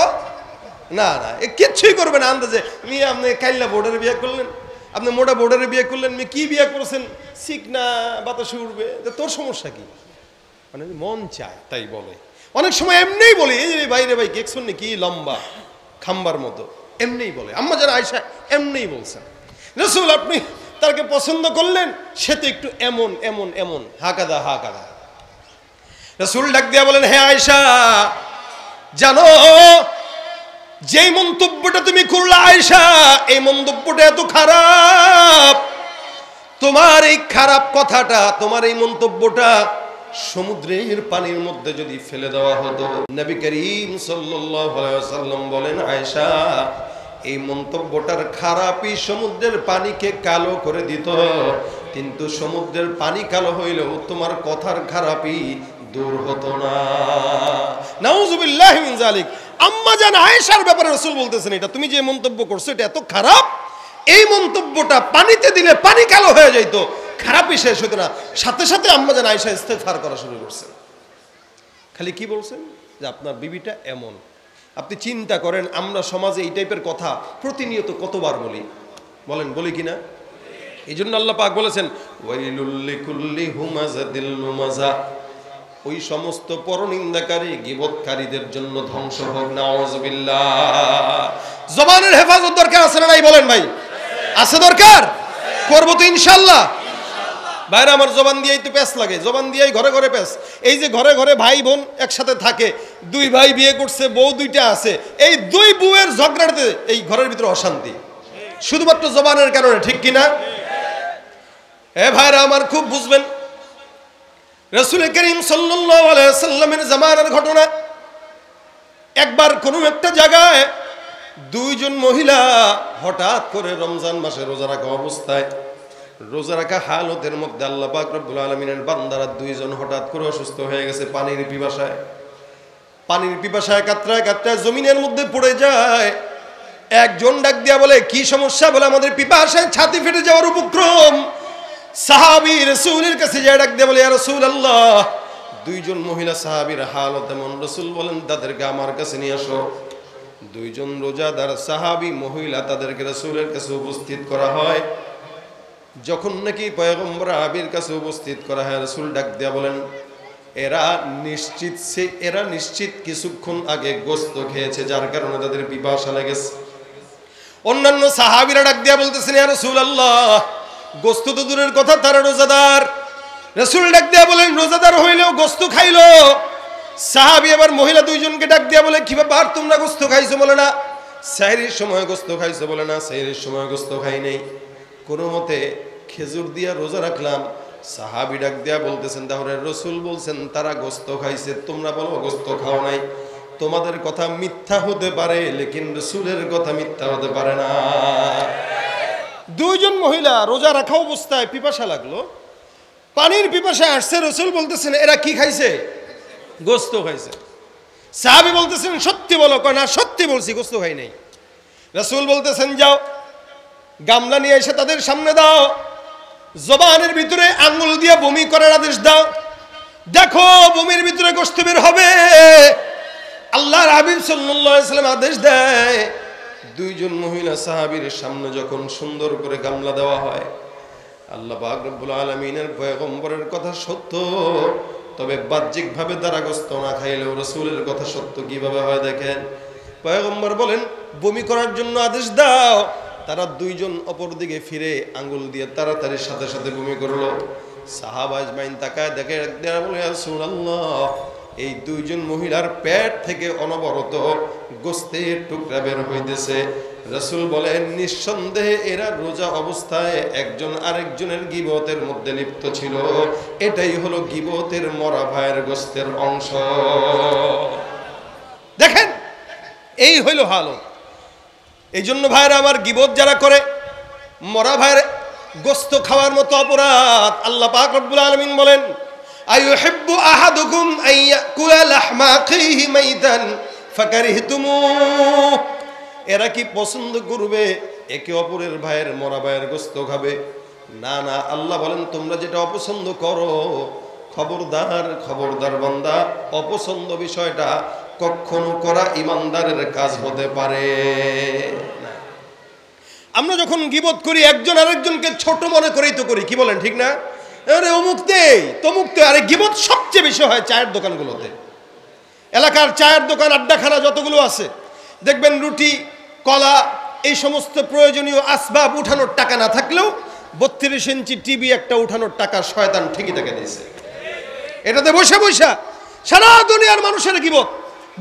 S1: না না, এ কিচ্ছুই করবে না। আন্দাজে মেয়ে আপনি কাইল্লা বোর্ডারে বিয়ে করলেন, আপনি মোটা বোর্ডারে বিয়ে করলেন, মেয়ে কি বিয়ে করছেন? শিখ না, বাতাসে উঠবে, তোর সমস্যা কি? মানে মন চায় তাই বলে। অনেক সময় এমনিই বলে, এই যে বাইরে ভাই কেক শুননি কি লম্বা খাম্বার মতো, এমনিই বলে। আম্মা জান আয়েশা এমনিই বলছেন। রাসূল আপনি তাকে পছন্দ করলেন, সে তো একটু এমন এমন এমন, হাকাদা হাকাদা। রাসূল ডাক দিয়া বলেন, হে আয়েশা, জানো যেই মন্তব্যটা তুমি করলে আয়েশা, এই মন্তব্যটা এত খারাপ। তোমার এই খারাপ কথাটা, তোমার এই মন্তব্যটা সমুদ্রের পানির মধ্যে যদি ফেলে দেওয়া হতো, নবী করিম সাল্লাল্লাহু আলাইহি ওয়াসাল্লাম বলেন, আয়েশা এই মন্তব্যটার খারাপই সমুদ্রের পানিকে কালো করে দিত, কিন্তু সমুদ্রের পানি কালো হইলেও তোমার কথার খারাপই দূর হতো না। নাউযুবিল্লাহি মিন যালিক। আম্মা জান আয়েশার ব্যাপারে রাসূল বলতেছেন, এটা তুমি যে মন্তব্য করছো এটা এত খারাপ, এই মন্তব্যটা পানিতে দিলে পানি কালো হয়ে যাইত, খারাপই শেষ হতো না। সাথে সাথে আম্মা জান আয়েশা ইস্তেগফার করা শুরু করছেন। খালি কি বলছেন যে আপনার বিবিটা এমন। আপনি চিন্তা করেন আমরা সমাজে এই টাইপের কথা প্রতিনিয়ত কতবার বলি, বলেন বলি কিনা? এই জন্য আল্লাহ পাক বলেছেন, ওয়াইলুল লিকুল্লি হুমাযাতিল লুমাযা, ওই সমস্ত পরনিন্দাকারী গীবতকারীদের জন্য ধ্বংস হোক। নাউযুবিল্লাহ। জবানের হেফাজত দরকার আছে না নাই বলেন ভাই? আছে দরকার, করব তো ইনশাআল্লাহ। ভাইরা আমার, জবান দিয়েই তো প্যাঁচ লাগে, জবান দিয়েই ঘরে ঘরে প্যাঁচ। এই যে ঘরে ঘরে ভাই বোন একসাথে থাকে, দুই ভাই বিয়ে করছে, বউ দুইটা আছে, এই দুই বউয়ের ঝগড়াতে এই ঘরের ভিতরে অশান্তি, শুধুমাত্র জবানের কারণে, ঠিক কিনা? ভাইরা আমার খুব বুঝবেন, রাসূল করিম সাল্লাল্লাহু আলাইহি ওয়াসাল্লামের জামানার ঘটনা। একবার কোনো একটা জায়গায় দুইজন মহিলা হঠাৎ করে রমজান মাসে রোজা রাখা অবস্থায়, রোজা রাখা হালতের মধ্যে আল্লাহ পাক রব্বুল আলামিনের বান্দারা দুইজন হঠাৎ করে অসুস্থ হয়ে গেছে পানির পিপাসায় কাতরায় কাতরায় জমিনের মধ্যে পড়ে যায়। একজন ডাক দিয়া বলে, কি সমস্যা? বলে, আমাদের পিপাসায় ছাতি ফেটে যাওয়ার উপক্রম। সাহাবী রাসূলের কাছে যায়, ডাক দিয়া বলে, ইয়া রাসূলুল্লাহ, দুইজন মহিলা সাহাবীর হালত এমন। রাসূল বলেন, তাদেরকে আমার কাছে নিয়ে আসো। দুইজন রোজাদার সাহাবী মহিলা, তাদেরকে রাসূলের কাছে উপস্থিত করা হয়। যখন নাকি পয়গম্বর আরবির কাছে উপস্থিত করা হয়, রাসূল ডাক দিয়া বলেন, এরা নিশ্চিত কিছুক্ষণ আগে গোশত খেয়েছে, যার কারণে তাদের পিপাসা লেগেছে। অন্যান্য সাহাবীরা ডাক দিয়া বলতেছেন, ইয়া রাসূলুল্লাহ, গোশত তো দূরের কথা, তারা রোজাদার। রাসূল ডাক দিয়া বলেন, রোজাদার হইলেও গোশত খাইলো। সাহাবী আবার মহিলা দুইজনকে ডাক দিয়া বলে, কি ব্যাপার, তোমরা গোশত খাইছো? বলে, না। সেহরির সময় গোশত খাইছো? বলে, না, সেহরির সময় গোশত খাই নাই, কোনো মতে খেজুর দিয়া রোজা রাখলাম। সাহাবী ডাক দিয়া বলতেছেন, তাহলে রাসূল বলছেন তারা গোশত খাইছে, তোমরা বলো গোশত খাও নাই। তোমাদের কথা মিথ্যা হতে পারে, লেকিন রাসূলের কথা মিথ্যা হতে পারে না। দুইজন মহিলা রোজা রাখা অবস্থায় পিপাসা লাগলো, পানির পিপাসায় আসছে। রাসূল বলতেছেন, এরা কি খাইছে? গোশত খাইছে। সাহাবী বলতেছেন, সত্যি বলো? কয়, না, সত্যি বলছি, গোশত খাই নাই। রাসূল বলতেছেন, যাও গামলা নিয়ে এসে তাদের সামনে দাও, জবানের ভিতরে আঙ্গুল দিয়ে বমি করার আদেশ দাও, দেখো বমির ভিতরে গোশত বের হবে। আল্লাহর হাবিব সাল্লাল্লাহু আলাইহি ওয়াসাল্লাম আদেশ দেয়। দুইজন মহিলা সাহাবীর সামনে যখন সুন্দর করে গামলা দেওয়া হয়, আল্লাহ পাক রব্বুল আলামিনের পয়গম্বরের কথা সত্য, তবে বাহ্যিকভাবে তারা গোশত না খাইলেও রাসূলের কথা সত্য কিভাবে হয় দেখেন। পয়গম্বর বলেন, বমি করার জন্য আদেশ দাও। তারা দুইজন অপর দিকে ফিরে আঙ্গুল দিয়ে তাড়াতাড়ি সাথে সাথে বমি করলো। সাহাবা আজমাইন তাকায় দেখে, বলে, ইয়া রাসূলুল্লাহ, এই দুইজন মহিলার পেট থেকে অনবরত গোশতের টুকরা বের হইতেছে। রাসূল বলেন, নিঃসন্দেহে এরা রোজা অবস্থায় একজন আরেকজনের গীবতের মধ্যে লিপ্ত ছিল। এটাই হলো গীবতের মরা ভাইয়ের গোশতের অংশ। দেখেন, এই হইল হালত। এই জন্য ভাইরা আমার, গীবত যারা করে, মরা ভাইয়ের গোশত খাওয়ার মতো অপরাধ। আল্লাহ পাক রব্বুল আলামিন বলেন, আইয়ুহিব্বু আহাদুকুম আইয়াকুলা লাহমা আখিহি মাইতান ফাকারিহতুমুহ, এরা কি পছন্দ করবে একে অপরের ভাইয়ের মরা ভাইয়ের গোশত খাবে? না না, আল্লাহ বলেন, তোমরা যেটা অপছন্দ করো, খবরদার খবরদার বান্দা, অপছন্দ বিষয়টা কখনো করা ইমানদারের কাজ হতে পারে না। আমরা যখন গীবত করি, একজন আরেকজনকে ছোট মনে করেই তো করি, কি বলেন, ঠিক না? আরে অমুক দেই, তমুক দেই। আরে গীবত সবচেয়ে বেশি হয় চায়ের দোকানগুলোতে। এলাকার চায়ের দোকান, আড্ডাখানা যতগুলো আছে, দেখবেন রুটি, কলা, এই সমস্ত প্রয়োজনীয় আসবাব উঠানোর টাকা না থাকলেও 32 ইঞ্চি টিভি একটা উঠানোর টাকা শয়তান ঠিকই টাকা দিয়েছে। এটাতে বসে বসে সারা দুনিয়ার মানুষের গীবত,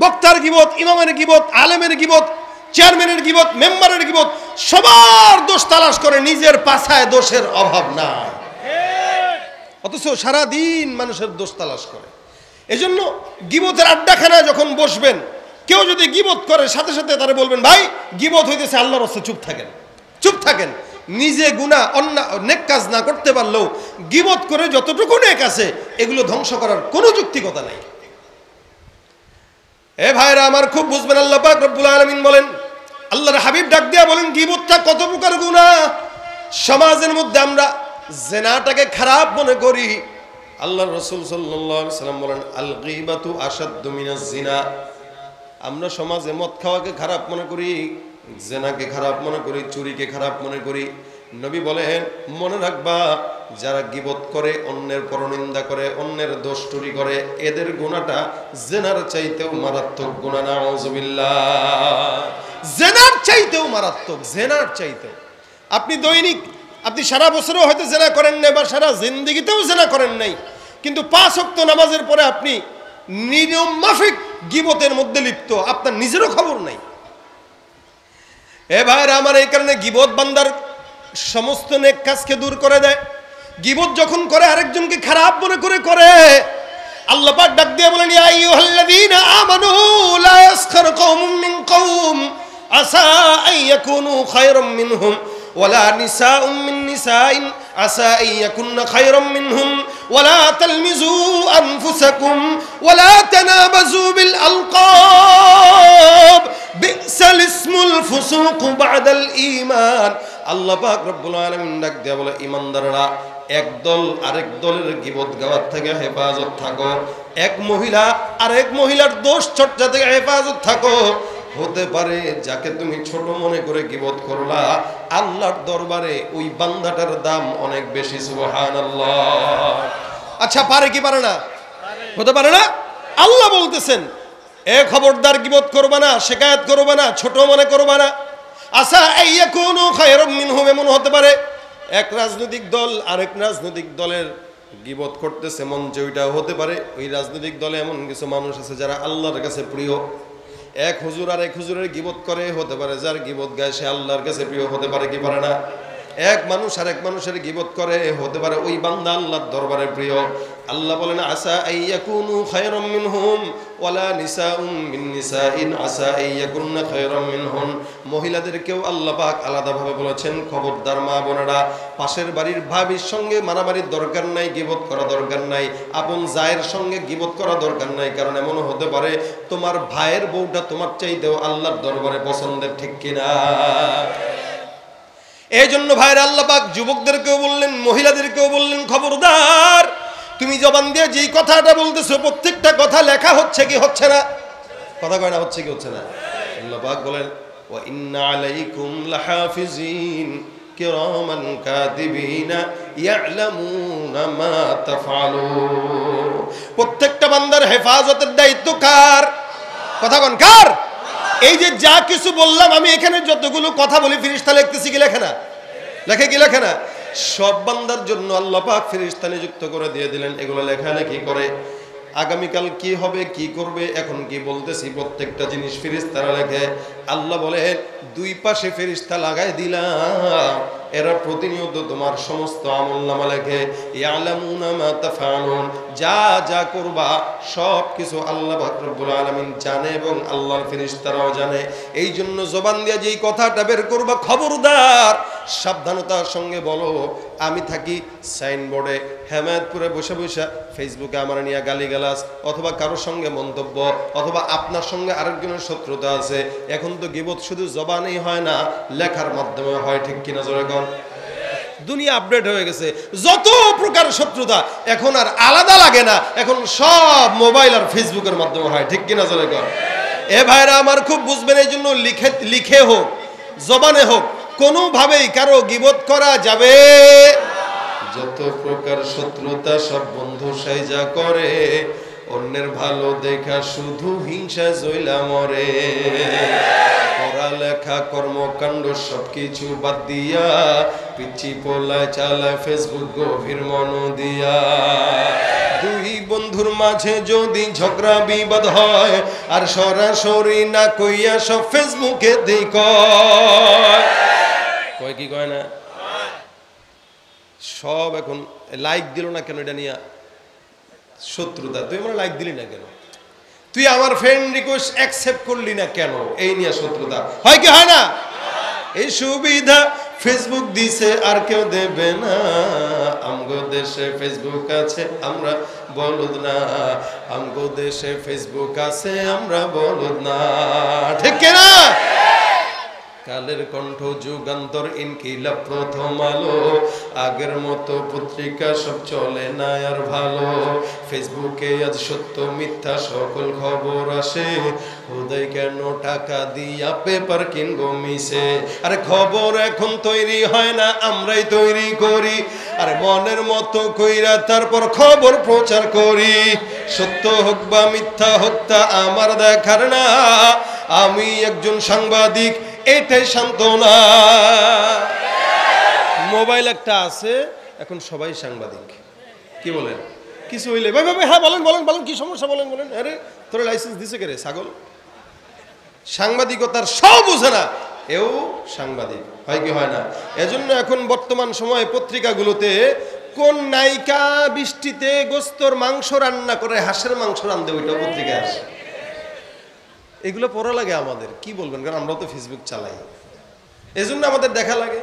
S1: বক্তার গীবত, ইমামের গীবত, আলেমের গীবত, চেয়ারম্যানের গীবত, মেম্বারের গীবত, সবার দোষ তালাশ করে, নিজের পাছায় দোষের অভাব নাই। অথচ সারাদিন মানুষের দোষ তালাশ করে। এজন্য গীবতের আড্ডাখানায় যখন বসবেন, কেউ যদি গীবত করে সাথে সাথে তারা বলবেন, ভাই গীবত হইতেছে আল্লাহর রাস্তায়, চুপ থাকেন, চুপ থাকেন। নিজে গুনাহ নেক কাজ না করতে পারলেও গীবত করে যতটুকু নেক আছে এগুলো ধ্বংস করার কোনো যুক্তিকতা নাই। এ ভাইরা আমার খুব বুঝবেন, আল্লাহ পাক রব্বুল আলামিন বলেন, আল্লাহর হাবিব ডাক দিয়া বলেন, গীবতটা কত প্রকার গুনাহ। সমাজের মধ্যে আমরা জিনাটাকে খারাপ মনে করি। আল্লাহর রাসূল সাল্লাল্লাহু আলাইহি সাল্লাম বলেন, আল গীবাতু আশাদ্দু মিনাজ জিনা। আমরা সমাজে মদ খাওয়াকে খারাপ মনে করি, জিনাকে খারাপ মনে করি, চুরিকে খারাপ মনে করি। নবী বলেন, মনে রাখবা, যারা গীবত করে, অন্যের পরনিন্দা করে, অন্যের দোষ চুরি করে, এদের গুনাহটা জিনার চাইতেও মারাত্মক গুনাহ। নাউযুবিল্লাহ, জিনার চাইতেও মারাত্মক, জিনার চাইতেও। আপনি দৈনিক, আপনি সারা বছরও হয়তো জিনা করেন নাই বা সারা জিন্দেগিতেও জিনা করেন নাই, কিন্তু 5 ওয়াক্ত নামাজের পরে আপনি নিয়ম মাফিক গীবতের মধ্যে লিপ্ত, আপনার নিজেরও খবর নাই। এ ভাইরা আমার, এই কারণে গীবত বান্দার সমস্ত নেক কাজকে দূর করে দেয়। গীবত যখন করে আরেকজনকে খারাপ মনে করে আল্লাহ পাক ডাক দিয়ে বলেন, ইয়া আইয়ুহাল্লাযীনা আমানু লা ইয়াসখার কওমুম মিন কওম আসা আন ইয়াকুনু খায়রাম মিনহুম ওয়ালা নিসাউম মিন নিসাইন আসা আন ইয়াকুননা খায়রাম মিনহুম ওয়ালা তালমিজু আনফুসাকুম ওয়ালা তানাবাজু বিল আলকাব বিসাল ইসমুল ফুসুক বাদাল ঈমান। আল্লাহ পাক রব্বুল আলামিন ডাক দিয়া বলে, ঈমানদাররা, এক দল আরেক দলের গীবত গাওয়ার থেকে হেফাজত থাকো, এক মহিলা আরেক মহিলার দোষ চর্চা থেকে হেফাজত থাকো। হতে পারে যাকে তুমি ছোট মনে করে গীবত করলা, আল্লাহর দরবারে ওই বান্দাটার দাম অনেক বেশি। সুবহানাল্লাহ। আচ্ছা, পারে কি পারে না? হতে পারে না? আল্লাহ বলতেছেন, এ খবরদার গীবত করবা না, শিকায়াত করবা না, ছোট মনে করবা না। আসা আইয়াকুনু খায়রাম মিনহুম, এমন হতে পারে এক রাজনৈতিক দল আরেক রাজনৈতিক দলের গীবত করতেছে, মঞ্চে ওইটাও হতে পারে ওই রাজনৈতিক দলে এমন কিছু মানুষ আছে যারা আল্লাহর কাছে প্রিয়। এক হুজুর আর এক হুজুরের গীবত করে, হতে পারে যার গীবত গায় সে আল্লাহর কাছে প্রিয়। হতে পারে কি পারে না? এক মানুষ আর এক মানুষের গীবত করে, হতে পারে ওই বান্দা আল্লাহর দরবারে প্রিয়। আল্লাহ বলেন, আসা আইয়াকুনু খায়রাম মিনহুম ওয়ালা নিসাউম মিন নিসাইন আসা আইয়াকুননা খায়রাম মিনহুন। মহিলাদেরকেও আল্লাহ পাক আলাদাভাবে বলেছেন, খবরদার মা বোনেরা, পাশের বাড়ির ভাবির সঙ্গে মারামারির দরকার নাই, গীবত করা দরকার নাই, আপন জায়ের সঙ্গে গীবত করা দরকার নাই। কারণ এমনও হতে পারে তোমার ভাইয়ের বউটা তোমার চাইতেও আল্লাহর দরবারে পছন্দের, ঠিক কিনা? এই জন্য ভাইরা আল্লাহ পাক যুবকদেরকেও বললেন, মহিলাদেরকেও বললেন, খবরদার, তুমি জবান দিয়ে যেই কথাটা বলতেছো প্রত্যেকটা কথা লেখা হচ্ছে কি হচ্ছে না? কথা কয় না, হচ্ছে কি হচ্ছে না? আল্লাহ পাক বলেন, ওয়া ইন্না আলাইকুম লাহাফিজিন কিরামান কাতিবিনা ইয়ালামুনা মা তাফআলুন। প্রত্যেকটা বান্দার হেফাজতের দায়িত্ব কার? কথা কোন কার? এই যে যা কিছু বললাম আমি, এখানে যতগুলো কথা বলি ফেরেশতা লিখতেছি কি লেখে না? লেখে কি লেখে না? সব বান্দার জন্য আল্লাহ পাক ফেরেশতা নিযুক্ত করে দিয়ে দিলেন, এগুলো লেখালেখি করে। আগামীকাল কি হবে, কি করবে, এখন কি বলতেছি, প্রত্যেকটা জিনিস ফেরেশতারা লেখে। আল্লাহ বলেন, দুই পাশে ফেরেশতা লাগাই দিলাম, এরা প্রতিনিয়ত তোমার সমস্ত আমলনামা লেখে। ইয়ালামুনা মা তাফআলুন, যা যা করবা সব কিছু আল্লাহ পাক রব্বুল আলামিন জানে এবং আল্লাহর ফেরেশতারাও জানে। এই জন্য জবান দিয়ে যেই কথাটা বের করবা, খবরদার সাবধানতার সঙ্গে বলো। আমি থাকি সাইনবোর্ডে হেমায়েতপুরে বসে বসে ফেসবুকে আমার নিয়ে গালিগালাজ অথবা কারোর সঙ্গে মন্তব্য অথবা আপনার সঙ্গে আরেকজনের শত্রুতা আছে। এখন তো গীবত শুধু জবানেই হয় না, লেখার মাধ্যমে হয়, ঠিক কিনা? জোরে কর। দুনিয়া আপডেট হয়ে গেছে, যত প্রকার শত্রুতা এখন আর আলাদা লাগে না, এখন সব মোবাইল আর ফেসবুকের মাধ্যমে হয়, ঠিক কিনা? জোরে কর। এ ভাইরা আমার খুব বুঝবেন, এই জন্য লিখে হোক জবানে হোক কোনোভাবেই কারো গীবত করা যাবে। যত প্রকার শত্রুতা সব বন্ধু সাইজা করে, অন্যের ভালো দেখা শুধু হিংসা জইলা মরে। পড়ালেখা কর্মকাণ্ড সবকিছু বাদ দিয়া পিচি পোলায় চালায় ফেসবুক গভীর মন দিয়া। দুই বন্ধুর মাঝে যদি ঝগড়া বিবাদ হয়, আর সরাসরি না কইয়া সব ফেসবুকে দেই কয় কি কয় না? সব এখন লাইক দিল না কেন, এটা নিয়ে শত্রুতা। তুই আমার লাইক দিলি না কেন, তুই আমার ফ্রেন্ড রিকোয়েস্ট অ্যাকসেপ্ট করলি না কেন, এই নিয়ে শত্রুতা হয় কি হয় না? এই সুবিধা ফেসবুক দিছে আর কেউ দেবে না, আমগো দেশে ফেসবুক আছে আমরা বলদ না, আমগো দেশে ফেসবুক আছে আমরা বলদ না, ঠিক কিনা? কালের কণ্ঠ, যুগান্তর, ইনকিলাব, প্রথম আলো, আগের মতো পত্রিকা সব চলে না আর ভালো, ফেসবুকে আজ সত্য মিথ্যা সকল খবর আসে, খোদাই কেন টাকা দিয়া পেপার কিনবো মিশে, আরে খবর এখন তৈরি হয় না আমরাই তৈরি করি, আরে মনের মতো কইরা তারপর খবর প্রচার করি, সত্য হোক বা মিথ্যা হোক তা আমার দেখার না, আমি একজন সাংবাদিক এটাই সান্ত্বনা। মোবাইল একটা আছে এখন সবাই সাংবাদিক, কি বলেন? কিছু হইলে ভাই ভাই হ্যাঁ বলেন বলেন বলেন, কি সমস্যা বলেন বলেন, আরে তোরা লাইসেন্স দিছে কে রে ছাগল? সাংবাদিকতার সব বুঝে না, এও সাংবাদিক, হয় কি হয় না? এজন্য এখন বর্তমান সময়ে পত্রিকাগুলোতে কোন নায়িকা বৃষ্টিতে গোস্তর মাংস রান্না করে হাঁসের মাংস রান্ধে ওইটা পত্রিকায় আসে, এগুলো পড়া লাগে আমাদের, কি বলবেন, কারণ আমরা তো ফেসবুক চালাই, এজন্য আমাদের দেখা লাগে।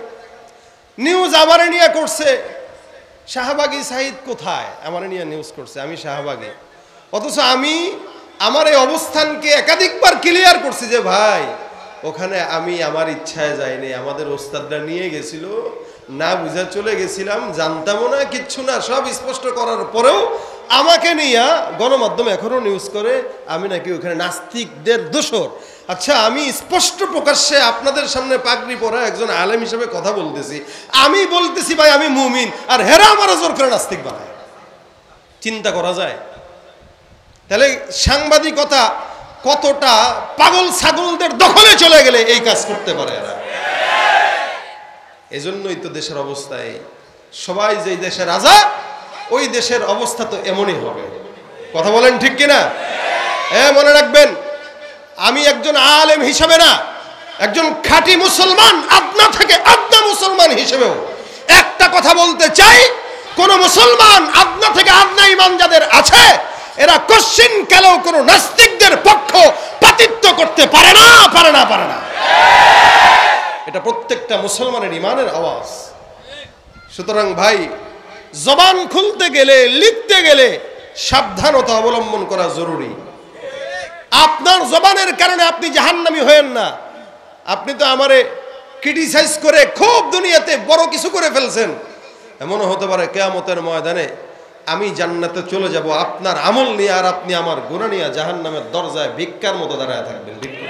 S1: নিউজ আমারে নিয়ে করছে, শাহবাগী সাহিদ কোথায়, আমারে নিয়ে নিউজ করছে, আমি শাহবাগী, অথচ আমি আমার এই অবস্থানকে একাধিকবার ক্লিয়ার করছি যে ভাই ওখানে আমি আমার ইচ্ছায় যাইনি, আমাদের ওস্তাদরা নিয়ে গেছিল, না বুঝা চলে গেছিলাম, জানতামও না কিচ্ছু না, সব স্পষ্ট করার পরেও আমাকে নিয়ে গণমাধ্যম এখনো নিউজ করে আমি নাকি ওখানে নাস্তিকদের দোসর। আচ্ছা, আমি স্পষ্ট প্রকাশ্যে আপনাদের সামনে পাগড়ি পরা একজন আলেম হিসেবে কথা বলতেছি, আমি বলতেছি ভাই আমি মুমিন, আর হেরা আমার জোর করে নাস্তিক বানায়, চিন্তা করা যায়? তাহলে সাংবাদিকতা কতটা পাগল ছাগলদের দখলে চলে গেলে এই কাজ করতে পারে এরা। এজন্যই তো দেশের অবস্থা এই, সবাই যেই দেশের রাজা ওই দেশের অবস্থা তো এমনই হবে, কথা বলেন ঠিক কিনা? মনে রাখবেন, আমি একজন আলেম হিসেবে না, একজন খাঁটি মুসলমান আপনা থেকে আপনা মুসলমান হিসেবেও একটা কথা বলতে চাই, কোন মুসলমান আপনা থেকে আপনা ঈমান যাদের আছে এরা কোশ্চিন কালেও কোন নাস্তিকদের পক্ষ পাতিত্ব করতে পারে না, পারে না, পারে না। এটা প্রত্যেকটা মুসলমানের ঈমানের আওয়াজ। সুতরাং ভাই, জবান খুলতে গেলে, লিখতে গেলে সাবধানতা অবলম্বন করা জরুরি। আপনার জবানের কারণে আপনি জাহান্নামী হয়েন না। আপনি তো আমারে ক্রিটিসাইজ করে খুব দুনিয়াতে বড় কিছু করে ফেলছেন, এমনও হতে পারে কিয়ামতের ময়দানে আমি জান্নাতে চলে যাব আপনার আমল নিয়ে, আর আপনি আমার গুনাহ নিয়ে জাহান্নামের দরজায় ভিক্ষার মতো দাঁড়ায় থাকবেন, ভিক্ষা